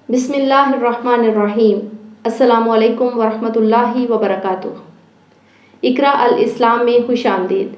بسم اللہ الرحمن الرحیم۔ السلام علیکم ورحمۃ اللہ وبرکاتہ۔ اقرا الاسلام میں خوش آمدید۔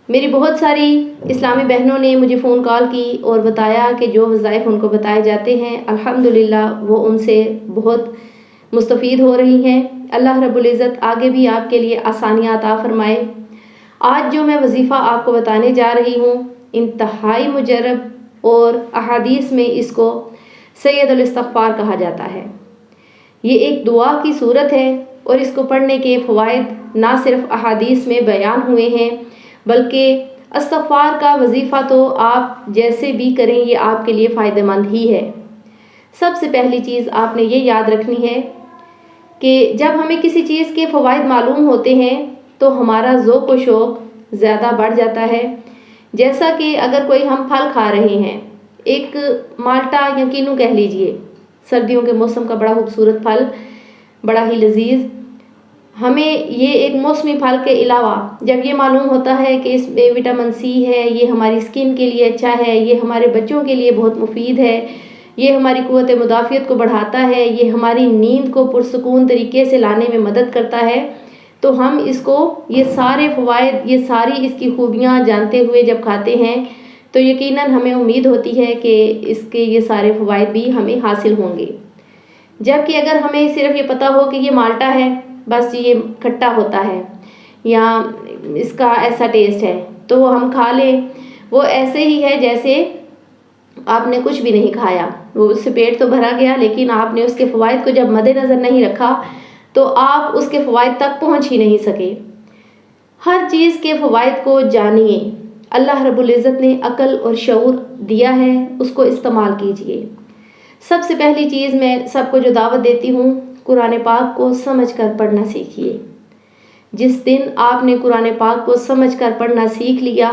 میری بہت ساری اسلامی بہنوں نے مجھے فون کال کی اور بتایا کہ جو وظائف ان کو بتائے جاتے ہیں الحمدللہ وہ ان سے بہت مستفید ہو رہی ہیں۔ اللہ رب العزت آگے بھی آپ کے لیے آسانیاں عطا فرمائے۔ آج جو میں وظیفہ آپ کو بتانے جا رہی ہوں انتہائی مجرب اور احادیث میں اس کو سید الاستغفار کہا جاتا ہے۔ یہ ایک دعا کی صورت ہے اور اس کو پڑھنے کے فوائد نہ صرف احادیث میں بیان ہوئے ہیں بلکہ استغفار کا وظیفہ تو آپ جیسے بھی کریں یہ آپ کے لیے فائدہ مند ہی ہے۔ سب سے پہلی چیز آپ نے یہ یاد رکھنی ہے کہ جب ہمیں کسی چیز کے فوائد معلوم ہوتے ہیں تو ہمارا ذوق و شوق زیادہ بڑھ جاتا ہے۔ جیسا کہ اگر کوئی ہم پھل کھا رہے ہیں، ایک مالٹا یا کینو کہہ لیجئے، سردیوں کے موسم کا بڑا خوبصورت پھل، بڑا ہی لذیذ، ہمیں یہ ایک موسمی پھل کے علاوہ جب یہ معلوم ہوتا ہے کہ اس میں وٹامن سی ہے، یہ ہماری سکن کے لیے اچھا ہے، یہ ہمارے بچوں کے لیے بہت مفید ہے، یہ ہماری قوت مدافعت کو بڑھاتا ہے، یہ ہماری نیند کو پرسکون طریقے سے لانے میں مدد کرتا ہے، تو ہم اس کو یہ سارے فوائد، یہ ساری اس کی خوبیاں جانتے ہوئے جب کھاتے ہیں تو یقیناً ہمیں امید ہوتی ہے کہ اس کے یہ سارے فوائد بھی ہمیں حاصل ہوں گے۔ جبکہ اگر ہمیں صرف یہ پتہ ہو کہ یہ مالٹا ہے، بس یہ کھٹا ہوتا ہے یا اس کا ایسا ٹیسٹ ہے تو وہ ہم کھا لیں، وہ ایسے ہی ہے جیسے آپ نے کچھ بھی نہیں کھایا، وہ اس سے پیٹ تو بھرا گیا لیکن آپ نے اس کے فوائد کو جب مد نظر نہیں رکھا تو آپ اس کے فوائد تک پہنچ ہی نہیں سکے۔ ہر چیز کے فوائد کو جانیے۔ اللہ رب العزت نے عقل اور شعور دیا ہے، اس کو استعمال کیجئے۔ سب سے پہلی چیز میں سب کو جو دعوت دیتی ہوں، قرآن پاک کو سمجھ کر پڑھنا سیکھیے۔ جس دن آپ نے قرآن پاک کو سمجھ کر پڑھنا سیکھ لیا،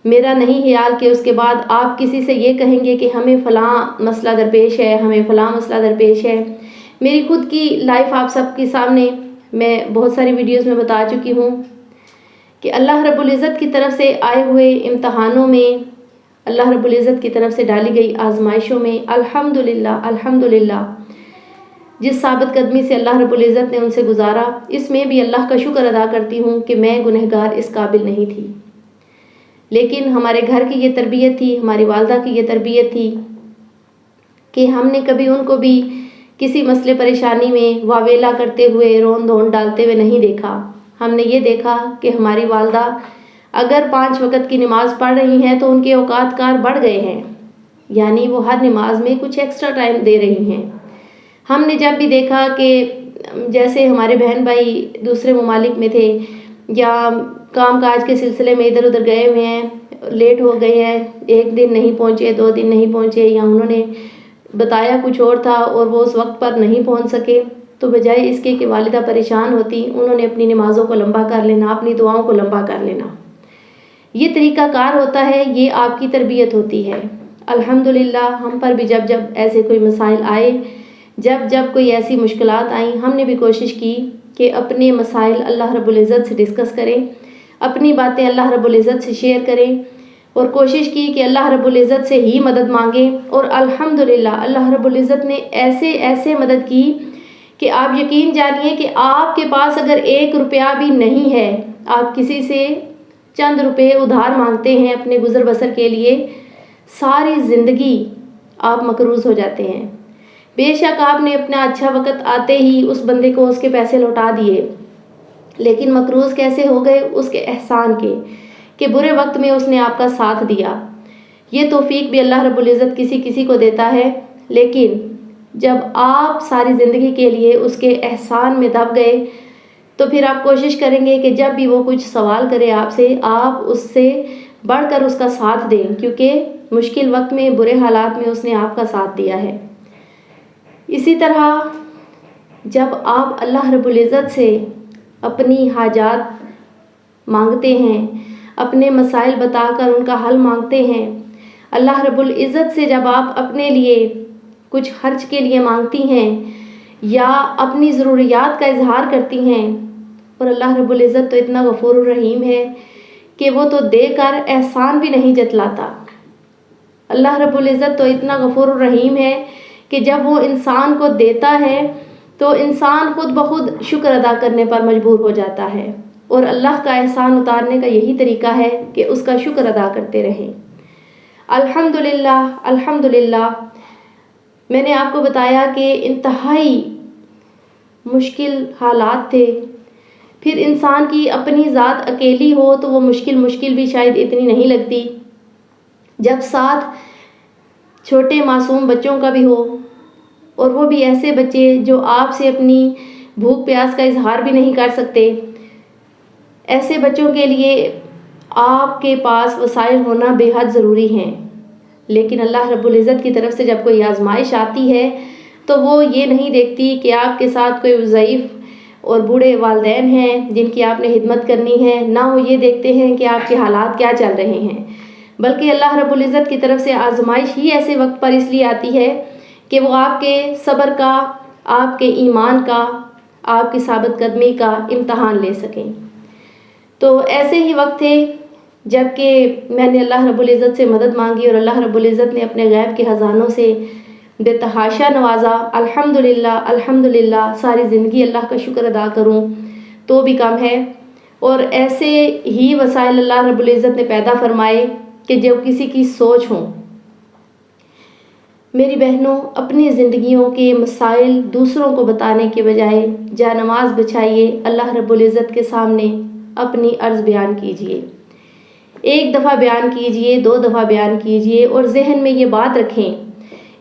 میرا نہیں خیال کہ اس کے بعد آپ کسی سے یہ کہیں گے کہ ہمیں فلاں مسئلہ درپیش ہے، ہمیں فلاں مسئلہ درپیش ہے۔ میری خود کی لائف آپ سب کے سامنے میں بہت ساری ویڈیوز میں بتا چکی ہوں کہ اللہ رب العزت کی طرف سے آئے ہوئے امتحانوں میں، اللہ رب العزت کی طرف سے ڈالی گئی آزمائشوں میں الحمدللہ جس ثابت قدمی سے اللہ رب العزت نے ان سے گزارا، اس میں بھی اللہ کا شکر ادا کرتی ہوں کہ میں گنہگار اس قابل نہیں تھی، لیکن ہمارے گھر کی یہ تربیت تھی، ہماری والدہ کی یہ تربیت تھی کہ ہم نے کبھی ان کو بھی کسی مسئلے پریشانی میں واویلا کرتے ہوئے، رون دھون ڈالتے ہوئے نہیں دیکھا۔ ہم نے یہ دیکھا کہ ہماری والدہ اگر 5 وقت کی نماز پڑھ رہی ہیں تو ان کے اوقات کار بڑھ گئے ہیں، یعنی وہ ہر نماز میں کچھ ایکسٹرا ٹائم دے رہی ہیں۔ ہم نے جب بھی دیکھا کہ جیسے ہمارے بہن بھائی دوسرے ممالک میں تھے یا کام کاج کے سلسلے میں ادھر ادھر گئے ہوئے ہیں، لیٹ ہو گئے ہیں، 1 دن نہیں پہنچے، 2 دن نہیں پہنچے، یا انہوں نے بتایا کچھ اور تھا اور وہ اس وقت پر نہیں پہنچ سکے، تو بجائے اس کے کہ والدہ پریشان ہوتی، انہوں نے اپنی نمازوں کو لمبا کر لینا، اپنی دعاؤں کو لمبا کر لینا۔ یہ طریقہ کار ہوتا ہے، یہ آپ کی تربیت ہوتی ہے۔ الحمدللہ ہم پر بھی جب جب ایسے کوئی مسائل آئے، جب کوئی ایسی مشکلات آئیں، ہم نے بھی کوشش کی کہ اپنے مسائل اللہ رب العزت سے ڈسکس کریں، اپنی باتیں اللہ رب العزت سے شیئر کریں، اور کوشش کی کہ اللہ رب العزت سے ہی مدد مانگیں، اور الحمدللہ اللہ رب العزت نے ایسے مدد کی کہ آپ یقین جانیے کہ آپ کے پاس اگر 1 روپیہ بھی نہیں ہے، آپ کسی سے چند روپے ادھار مانگتے ہیں اپنے گزر بسر کے لیے، ساری زندگی آپ مقروض ہو جاتے ہیں۔ بے شک آپ نے اپنا اچھا وقت آتے ہی اس بندے کو اس کے پیسے لوٹا دیے، لیکن مقروض کیسے ہو گئے؟ اس کے احسان کے، کہ برے وقت میں اس نے آپ کا ساتھ دیا۔ یہ توفیق بھی اللہ رب العزت کسی کو دیتا ہے، لیکن جب آپ ساری زندگی کے لیے اس کے احسان میں دب گئے تو پھر آپ کوشش کریں گے کہ جب بھی وہ کچھ سوال کرے آپ سے، آپ اس سے بڑھ کر اس کا ساتھ دیں، کیونکہ مشکل وقت میں، برے حالات میں اس نے آپ کا ساتھ دیا ہے۔ اسی طرح جب آپ اللہ رب العزت سے اپنی حاجات مانگتے ہیں، اپنے مسائل بتا کر ان کا حل مانگتے ہیں، اللہ رب العزت سے جب آپ اپنے لیے کچھ خرچ کے لیے مانگتی ہیں یا اپنی ضروریات کا اظہار کرتی ہیں، اور اللہ رب العزت تو اتنا غفور الرحیم ہے کہ وہ تو دے کر احسان بھی نہیں جتلاتا۔ اللہ رب العزت تو اتنا غفور الرحیم ہے کہ جب وہ انسان کو دیتا ہے تو انسان خود بخود شکر ادا کرنے پر مجبور ہو جاتا ہے، اور اللہ کا احسان اتارنے کا یہی طریقہ ہے کہ اس کا شکر ادا کرتے رہیں۔ الحمدللہ الحمدللہ، میں نے آپ کو بتایا کہ انتہائی مشکل حالات تھے، پھر انسان کی اپنی ذات اکیلی ہو تو وہ مشکل بھی شاید اتنی نہیں لگتی، جب ساتھ چھوٹے معصوم بچوں کا بھی ہو، اور وہ بھی ایسے بچے جو آپ سے اپنی بھوک پیاس کا اظہار بھی نہیں کر سکتے، ایسے بچوں کے لیے آپ کے پاس وسائل ہونا بے حد ضروری ہیں۔ لیکن اللہ رب العزت کی طرف سے جب کوئی آزمائش آتی ہے تو وہ یہ نہیں دیکھتی کہ آپ کے ساتھ کوئی ضعیف اور بوڑھے والدین ہیں جن کی آپ نے خدمت کرنی ہے، نہ وہ یہ دیکھتے ہیں کہ آپ کے حالات کیا چل رہے ہیں، بلکہ اللہ رب العزت کی طرف سے آزمائش ہی ایسے وقت پر اس لیے آتی ہے کہ وہ آپ کے صبر کا، آپ کے ایمان کا، آپ کی ثابت قدمی کا امتحان لے سکیں۔ تو ایسے ہی وقت تھے جب کہ میں نے اللہ رب العزت سے مدد مانگی اور اللہ رب العزت نے اپنے غیب کے خزانوں سے بے تحاشا نوازا۔ الحمدللہ الحمدللہ، ساری زندگی اللہ کا شکر ادا کروں تو بھی کم ہے، اور ایسے ہی وسائل اللہ رب العزت نے پیدا فرمائے کہ جو کسی کی سوچ ہوں۔ میری بہنوں، اپنی زندگیوں کے مسائل دوسروں کو بتانے کے بجائے جا نماز بچھائیے، اللہ رب العزت کے سامنے اپنی عرض بیان کیجیے، 1 دفعہ بیان کیجیے، 2 دفعہ بیان کیجیے، اور ذہن میں یہ بات رکھیں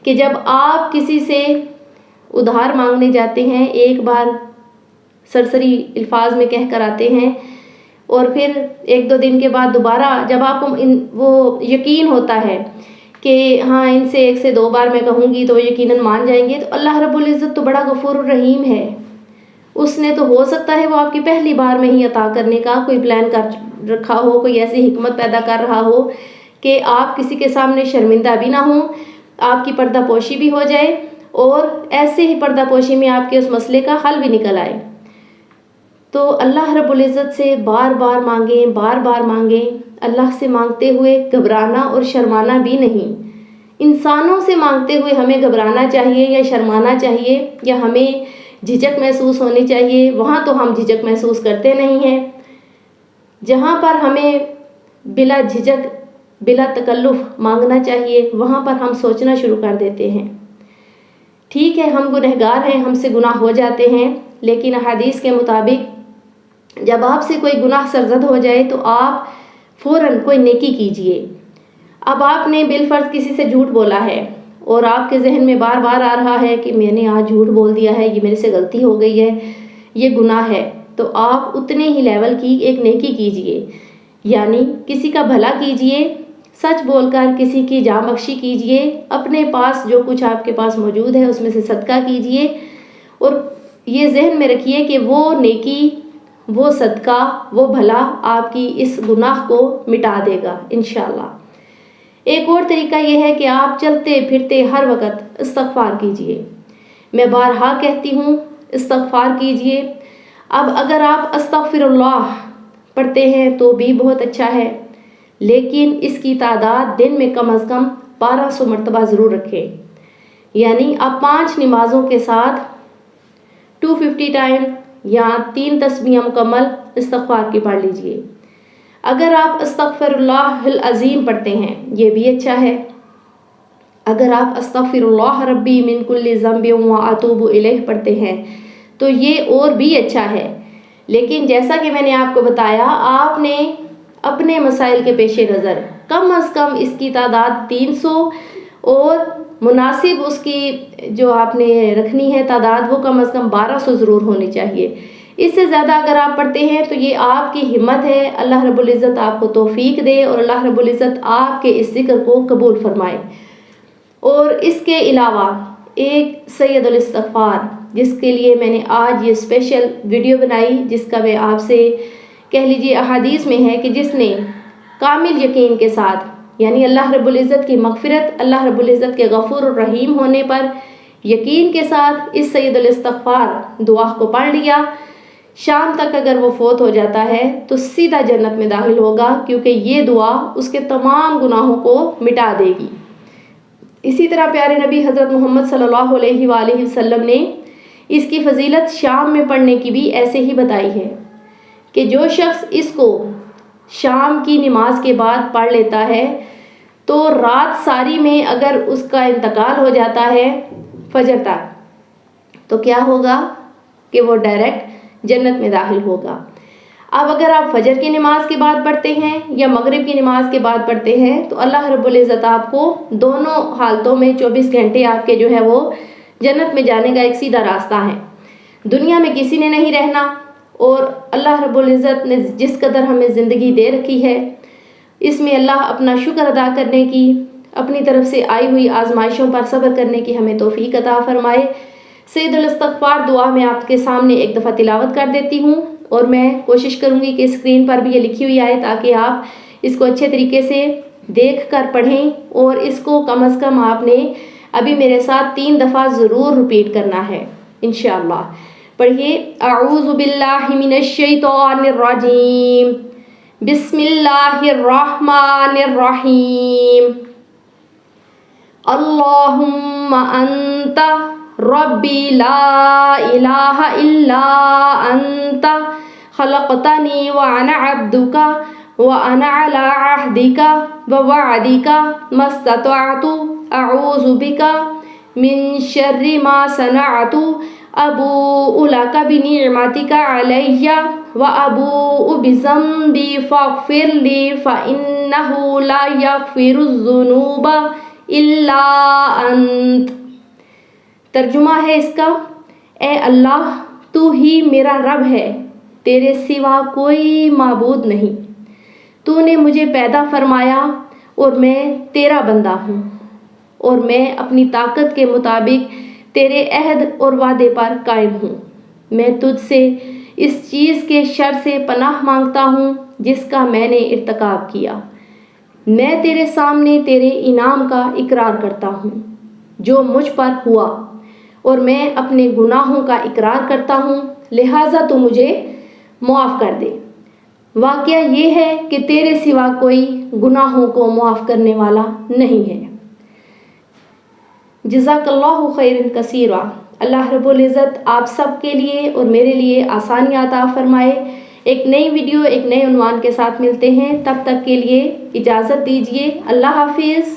کہ جب آپ کسی سے ادھار مانگنے جاتے ہیں، ایک بار سرسری الفاظ میں کہہ کر آتے ہیں، اور پھر 1-2 دن کے بعد دوبارہ جب آپ کو وہ یقین ہوتا ہے کہ ہاں ان سے 1 سے 2 بار میں کہوں گی تو یقیناً مان جائیں گے، تو اللہ رب العزت تو بڑا غفور الرحیم ہے، اس نے تو ہو سکتا ہے وہ آپ کی پہلی بار میں ہی عطا کرنے کا کوئی پلان کر رکھا ہو، کوئی ایسی حکمت پیدا کر رہا ہو کہ آپ کسی کے سامنے شرمندہ بھی نہ ہوں، آپ کی پردہ پوشی بھی ہو جائے، اور ایسے ہی پردہ پوشی میں آپ کے اس مسئلے کا حل بھی نکل آئے۔ تو اللہ رب العزت سے بار بار مانگیں، بار بار مانگیں، اللہ سے مانگتے ہوئے گھبرانا اور شرمانا بھی نہیں۔ انسانوں سے مانگتے ہوئے ہمیں گھبرانا چاہیے یا شرمانا چاہیے یا ہمیں جھجک محسوس ہونی چاہیے، وہاں تو ہم جھجک محسوس کرتے نہیں ہیں۔ جہاں پر ہمیں بلا جھجک، بلا تکلف مانگنا چاہیے، وہاں پر ہم سوچنا شروع کر دیتے ہیں۔ ٹھیک ہے، ہم گنہگار ہیں، ہم سے گناہ ہو جاتے ہیں، لیکن احادیث کے مطابق جب آپ سے کوئی گناہ سرزد ہو جائے تو آپ فوراً کوئی نیکی کیجیے۔ اب آپ نے بالفرض کسی سے جھوٹ بولا ہے اور آپ کے ذہن میں بار بار آ رہا ہے کہ میں نے آج جھوٹ بول دیا ہے، یہ میرے سے غلطی ہو گئی ہے، یہ گناہ ہے، تو آپ اتنے ہی لیول کی ایک نیکی کیجیے، یعنی کسی کا بھلا کیجیے، سچ بول کر کسی کی جاں بخشی کیجیے، اپنے پاس جو کچھ آپ کے پاس موجود ہے اس میں سے صدقہ کیجیے، اور یہ ذہن میں رکھیے کہ وہ نیکی، وہ صدقہ، وہ بھلا آپ کی اس گناہ کو مٹا دے گا انشاءاللہ۔ ایک اور طریقہ یہ ہے کہ آپ چلتے پھرتے ہر وقت استغفار کیجیے۔ میں بارہا کہتی ہوں، استغفار کیجیے۔ اب اگر آپ استغفر اللہ پڑھتے ہیں تو بھی بہت اچھا ہے، لیکن اس کی تعداد دن میں کم از کم 1200 مرتبہ ضرور رکھیں، یعنی آپ 5 نمازوں کے ساتھ 250 ٹائم یا 3 تسبیح مکمل استغفار کی پڑھ لیجئے۔ اگر آپ استغفر اللہ العظیم پڑھتے ہیں یہ بھی اچھا ہے۔ اگر آپ استغفر اللہ ربی من کل ذنب واتوب الیہ پڑھتے ہیں تو یہ اور بھی اچھا ہے، لیکن جیسا کہ میں نے آپ کو بتایا، آپ نے اپنے مسائل کے پیش نظر کم از کم اس کی تعداد 300 اور مناسب اس کی جو آپ نے رکھنی ہے تعداد وہ کم از کم 1200 ضرور ہونی چاہیے۔ اس سے زیادہ اگر آپ پڑھتے ہیں تو یہ آپ کی ہمت ہے، اللہ رب العزت آپ کو توفیق دے اور اللہ رب العزت آپ کے اس ذکر کو قبول فرمائے۔ اور اس کے علاوہ ایک سید الاستغفار، جس کے لیے میں نے آج یہ اسپیشل ویڈیو بنائی، جس کا میں آپ سے کہہ لیجیے احادیث میں ہے کہ جس نے کامل یقین کے ساتھ، یعنی اللہ رب العزت کی مغفرت، اللہ رب العزت کے غفور الرحیم ہونے پر یقین کے ساتھ اس سید الاستغفار دعا کو پڑھ لیا، شام تک اگر وہ فوت ہو جاتا ہے تو سیدھا جنت میں داخل ہوگا، کیونکہ یہ دعا اس کے تمام گناہوں کو مٹا دے گی۔ اسی طرح پیارے نبی حضرت محمد صلی اللہ علیہ وآلہ وسلم نے اس کی فضیلت شام میں پڑھنے کی بھی ایسے ہی بتائی ہے کہ جو شخص اس کو شام کی نماز کے بعد پڑھ لیتا ہے تو رات ساری میں اگر اس کا انتقال ہو جاتا ہے فجر تک تو کیا ہوگا کہ وہ ڈائریکٹ جنت میں داخل ہوگا۔ اب اگر آپ فجر کی نماز کے بعد پڑھتے ہیں یا مغرب کی نماز کے بعد پڑھتے ہیں تو اللہ رب العزت آپ کو دونوں حالتوں میں 24 گھنٹے آپ کے جو ہے وہ جنت میں جانے کا ایک سیدھا راستہ ہے۔ دنیا میں کسی نے نہیں رہنا اور اللہ رب العزت نے جس قدر ہمیں زندگی دے رکھی ہے اس میں اللہ اپنا شکر ادا کرنے کی، اپنی طرف سے آئی ہوئی آزمائشوں پر صبر کرنے کی ہمیں توفیق عطا فرمائے۔ سید الاستغفار دعا میں آپ کے سامنے ایک دفعہ تلاوت کر دیتی ہوں اور میں کوشش کروں گی کہ اسکرین پر بھی یہ لکھی ہوئی آئے تاکہ آپ اس کو اچھے طریقے سے دیکھ کر پڑھیں، اور اس کو کم از کم آپ نے ابھی میرے ساتھ 3 دفعہ ضرور رپیٹ کرنا ہے انشاءاللہ۔ پڑھیے، اعوذ باللہ من الشیطان الرجیم، بسم اللہ الرحمن الرحیم، اللہم انت ربی لا الہ الا انت خلقتنی وانا عبدک وانا علی عہدک ووعدک ما استطعت اعوذ بک من شر ما صنعت ابوء لک بنعمتک علی وابوء بذنبی فاغفر لی فانہ لا یغفر الذنوب الا انت۔ ترجمہ ہے اس کا، اے اللہ تو ہی میرا رب ہے، تیرے سوا کوئی معبود نہیں، تو نے مجھے پیدا فرمایا اور میں تیرا بندہ ہوں، اور میں اپنی طاقت کے مطابق تیرے عہد اور وعدے پر قائم ہوں۔ میں تجھ سے اس چیز کے شر سے پناہ مانگتا ہوں جس کا میں نے ارتکاب کیا۔ میں تیرے سامنے تیرے انعام کا اقرار کرتا ہوں جو مجھ پر ہوا، اور میں اپنے گناہوں کا اقرار کرتا ہوں، لہٰذا تو مجھے معاف کر دے۔ واقعہ یہ ہے کہ تیرے سوا کوئی گناہوں کو معاف کرنے والا نہیں ہے۔ جزاک اللہ خیر کثیرا۔ اللہ رب العزت آپ سب کے لیے اور میرے لیے آسانیاں عطا فرمائے۔ ایک نئی ویڈیو ایک نئے عنوان کے ساتھ ملتے ہیں، تب تک کے لیے اجازت دیجیے، اللہ حافظ۔